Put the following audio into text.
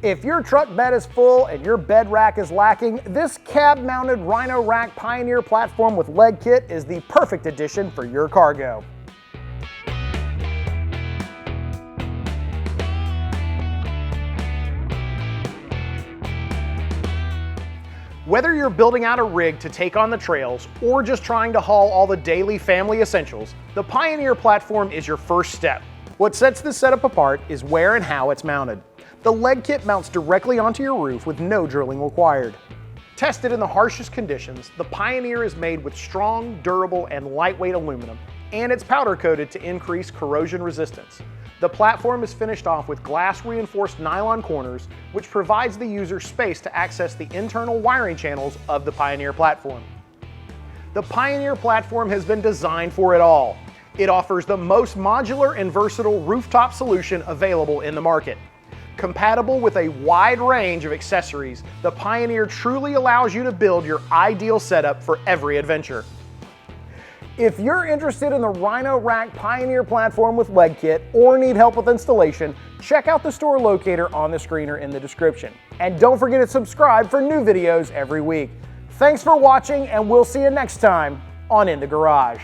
If your truck bed is full and your bed rack is lacking, this cab-mounted Rhino Rack Pioneer platform with leg kit is the perfect addition for your cargo. Whether you're building out a rig to take on the trails or just trying to haul all the daily family essentials, the Pioneer platform is your first step. What sets this setup apart is where and how it's mounted. The leg kit mounts directly onto your roof with no drilling required. Tested in the harshest conditions, the Pioneer is made with strong, durable, and lightweight aluminum, and it's powder coated to increase corrosion resistance. The platform is finished off with glass-reinforced nylon corners, which provides the user space to access the internal wiring channels of the Pioneer platform. The Pioneer platform has been designed for it all. It offers the most modular and versatile rooftop solution available in the market. Compatible with a wide range of accessories, the Pioneer truly allows you to build your ideal setup for every adventure. If you're interested in the Rhino Rack Pioneer platform with leg kit or need help with installation, check out the store locator on the screen or in the description. And don't forget to subscribe for new videos every week. Thanks for watching, and we'll see you next time on In the Garage.